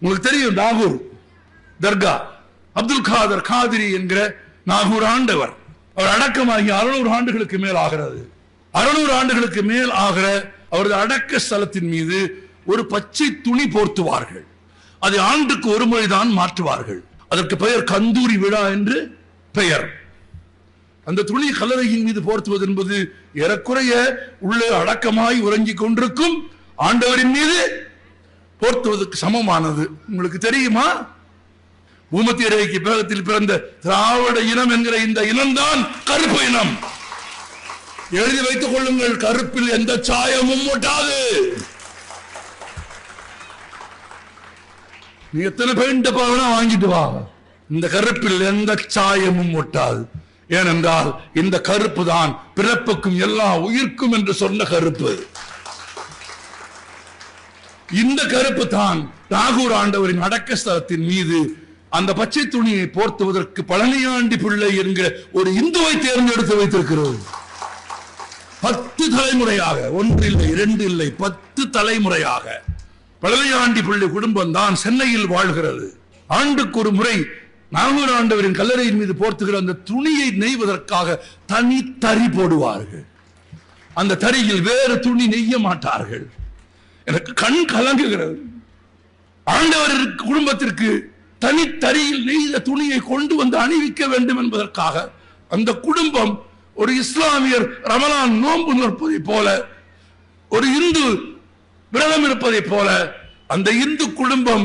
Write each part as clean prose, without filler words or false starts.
உங்களுக்கு தெரியும், நாகூர் தர்கா அப்துல் காதர் காதிரி என்கிற நாகூர் ஆண்டவர், அவர் அடக்கமாகி 600 ஆண்டுகளுக்கு மேல் ஆகிறது. 600 ஆண்டுகளுக்கு மேல் ஆகிற அவரது அடக்க ஸ்தலத்தின் மீது ஒரு பச்சை துணி போர்த்துவார்கள். அதை ஆண்டுக்கு ஒரு முறைதான் மாற்றுவார்கள். அதற்கு பெயர் கந்தூரி விழா என்று பெயர். அந்த துணி கல்லறையின் மீது போர்த்துவது என்பது ஏறக்குறைய உள்ளே அடக்கமாய் உறங்கிக் கொண்டிருக்கும் ஆண்டவரின் மீது போர்த்துவதற்கு சமமானது. உங்களுக்கு தெரியுமா, பூமத்திய ரேகைக்கு பேகத்தில் பிறந்த திராவிட இனம் என்கிற இந்த இனம்தான் கருப்பு இனம். எழுதி வைத்துக் கொள்ளுங்கள், கருப்பில் எந்த சாயமும் ஒட்டாது. நீ எத்தனை பெயிண்ட் பாவனா வாங்கிட்டு வா, இந்த கருப்பில் எந்த சாயமும் ஒட்டாது. ஏனென்றால் இந்த கருப்பு தான் பிறப்புக்கும் எல்லா உயிர்க்கும் என்று சொன்ன கருப்பு. இந்த கருப்பு தான் நாகூர் ஆண்டவரின் அடக்க ஸ்தலத்தின் மீது அந்த பச்சை துணியை போர்த்துவதற்கு பழனியாண்டி பிள்ளை என்கிற ஒரு இந்துவை தேர்ந்தெடுத்து வைத்திருக்கிறது. 10 தலைமுறையாக, 1 இல்லை 2 இல்லை 10 தலைமுறையாக பழனியாண்டி பிள்ளை குடும்பம் தான் சென்னையில் வாழ்கிறது. ஆண்டுக்கு ஒரு முறை நாகூர் ஆண்டவரின் கல்லறையின் மீது போர்த்துகிற அந்த துணியை நெய்வதற்காக தனி தறி போடுவார்கள். அந்த தறியில் வேறு துணி நெய்ய மாட்டார்கள். எனக்கு கண் கலங்குகிறது. ஆண்டவர் குடும்பத்திற்கு தனி தறியில் நெய்த துணியை கொண்டு வந்து அணிவிக்க வேண்டும் என்பதற்காக அந்த குடும்பம் ஒரு இஸ்லாமியர் ரமலான் நோன்பு நிற்பதை போல, ஒரு இந்து விரதம் இருப்பதை போல அந்த இந்து குடும்பம்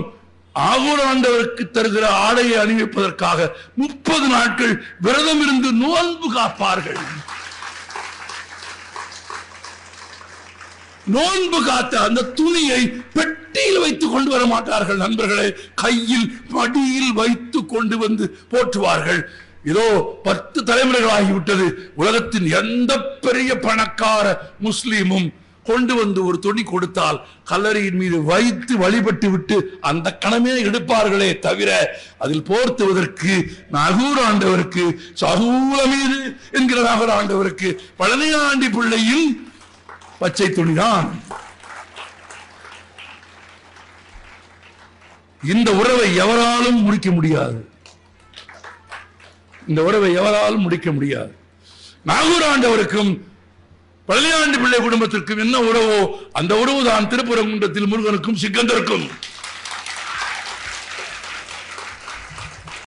நாகூர் ஆண்டவருக்கு தருகிற ஆடையை அணிவிப்பதற்காக 30 நாட்கள் விரதம் இருந்து நோன்பு காப்பார்கள். நோன்பு காத்த அந்த துணியை பெட்டியில் வைத்துக் கொண்டு வர மாட்டார்கள் நண்பர்களே, கையில் மடியில் வைத்துக் கொண்டு வந்து போற்றுவார்கள். இதோ 10 தலைமுறைகள் ஆகிவிட்டது. உலகத்தின் எந்த பெரிய பணக்கார முஸ்லீமும் கொண்டு வந்து ஒரு துணி கொடுத்தால் கல்லறையின் மீது வைத்து வழிபட்டு விட்டு அந்த கணமே எடுப்பார்களே தவிர அதில் போர்த்துவதற்கு நாகூர் ஆண்டவருக்கு, சகூலமீது என்கிற நாகூர் ஆண்டவருக்கு பழனியாண்டி பிள்ளையின் பச்சை துணிதான். இந்த உறவை எவராலும் முடிக்க முடியாது. இந்த உறவை எவராலும் முடிக்க முடியாது. நாகூர் ஆண்டவருக்கும் பழனியாண்டி பிள்ளை குடும்பத்திற்கும் என்ன உறவோ அந்த உறவு தான் திருப்பரங்குன்றத்தில் முருகனுக்கும் சிக்கந்தருக்கும்.